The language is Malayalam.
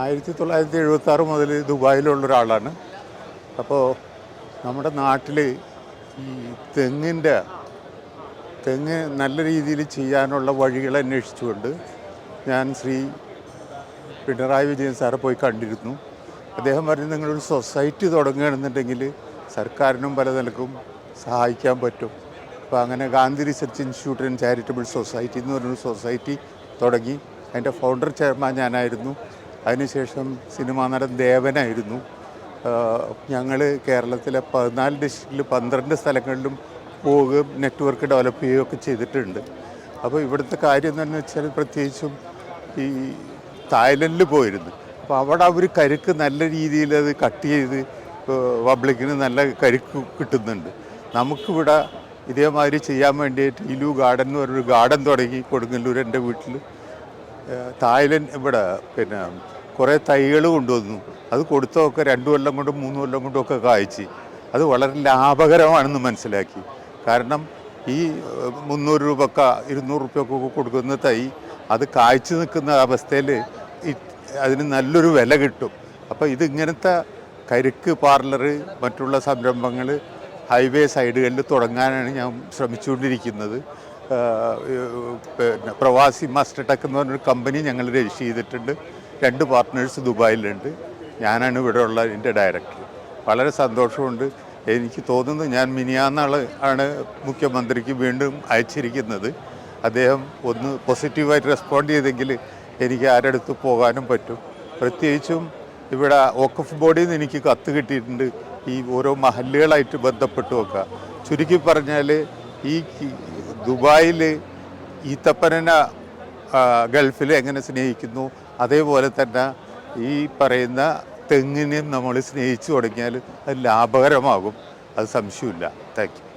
1976 മുതൽ ദുബായിലുള്ള ഒരാളാണ്. അപ്പോൾ നമ്മുടെ നാട്ടിൽ ഈ തെങ്ങ് നല്ല രീതിയിൽ ചെയ്യാനുള്ള വഴികൾ അന്വേഷിച്ചുകൊണ്ട് ഞാൻ ശ്രീ പിണറായി വിജയൻ സാറെ പോയി കണ്ടിരുന്നു. അദ്ദേഹം പറഞ്ഞു, നിങ്ങളൊരു സൊസൈറ്റി തുടങ്ങുകയാണെന്നുണ്ടെങ്കിൽ സർക്കാരിനും പല നിലക്കും സഹായിക്കാൻ പറ്റും. അപ്പോൾ അങ്ങനെ Gandhi research institute and charitable society എന്ന് പറഞ്ഞൊരു സൊസൈറ്റി തുടങ്ങി. അതിൻ്റെ ഫൗണ്ടർ ചെയർമാൻ ഞാനായിരുന്നു. അതിനുശേഷം സിനിമാ നടൻ ദേവനായിരുന്നു. ഞങ്ങൾ കേരളത്തിലെ 14 ഡിസ്ട്രിക്റ്റിൽ 12 സ്ഥലങ്ങളിലും പോവുകയും നെറ്റ്വർക്ക് ഡെവലപ്പ് ചെയ്യുകയൊക്കെ ചെയ്തിട്ടുണ്ട്. അപ്പോൾ ഇവിടുത്തെ കാര്യം എന്താണെന്ന് വെച്ചാൽ, പ്രത്യേകിച്ചും ഈ തായ്ലൻഡിൽ പോയിരുന്നു. അപ്പോൾ അവിടെ അവർ കരിക്ക് നല്ല രീതിയിൽ അത് കട്ട് ചെയ്ത് പബ്ലിക്കിന് നല്ല കരിക്ക് കിട്ടുന്നുണ്ട്. നമുക്കിവിടെ ഇതേമാതിരി ചെയ്യാൻ വേണ്ടിയിട്ട് ഇലു ഗാർഡൻ എന്ന് പറഞ്ഞൊരു ഗാർഡൻ തുടങ്ങി കൊടുങ്ങല്ലൂർ എൻ്റെ വീട്ടിൽ. തായ്ലൻഡ് ഇവിടെ കുറേ തൈകൾ കൊണ്ടുവന്നു. അത് കൊടുത്തൊക്കെ 2 കൊല്ലം കൊണ്ടും 3 കൊല്ലം കൊണ്ടും ഒക്കെ കായ്ച്ച് അത് വളരെ ലാഭകരമാണെന്ന് മനസ്സിലാക്കി. കാരണം ഈ 300 രൂപക്ക 200 രൂപയ്ക്കൊക്കെ കൊടുക്കുന്ന തൈ അത് കായ്ച്ചു നിൽക്കുന്ന അവസ്ഥയിൽ അതിന് നല്ലൊരു വില കിട്ടും. അപ്പോൾ ഇതിങ്ങനത്തെ കരിക്ക് പാർലറ് മറ്റുള്ള സംരംഭങ്ങൾ ഹൈവേ സൈഡുകളിൽ തുടങ്ങാനാണ് ഞാൻ ശ്രമിച്ചുകൊണ്ടിരിക്കുന്നത്. പ്രവാസി മാസ്റ്റർ ടെക് എന്ന് പറഞ്ഞൊരു കമ്പനി ഞങ്ങൾ രജിസ്റ്റർ ചെയ്തിട്ടുണ്ട്. 2 പാർട്ട്നേഴ്സ് ദുബായിലുണ്ട്. ഞാനാണ് ഇവിടെ ഉള്ള ഇതിൻ്റെ ഡയറക്ടർ. വളരെ സന്തോഷമുണ്ട്. എനിക്ക് തോന്നുന്നു ഞാൻ ആണ് മുഖ്യമന്ത്രിക്ക് വീണ്ടും അയച്ചിരിക്കുന്നത്. അദ്ദേഹം ഒന്ന് പോസിറ്റീവായിട്ട് റെസ്പോണ്ട് ചെയ്തെങ്കിൽ എനിക്ക് ആരടുത്ത് പോകാനും പറ്റും. പ്രത്യേകിച്ചും ഇവിടെ വഖഫ് ബോർഡിൽ നിന്ന് എനിക്ക് കത്ത് കിട്ടിയിട്ടുണ്ട്, ഈ ഓരോ മഹല്ലുകളായിട്ട് ബന്ധപ്പെട്ടു വെക്കുക. ചുരുക്കി പറഞ്ഞാൽ ഈ ദുബായിൽ ഈത്തപ്പന ഗൾഫിൽ എങ്ങനെ സ്നേഹിക്കുന്നു അതേപോലെ തന്നെ ഈ പറയുന്ന തെങ്ങിനെയും നമ്മൾ സ്നേഹിച്ചു തുടങ്ങിയാൽ അത് ലാഭകരമാകും. അത് സംശയമില്ല. Thank you.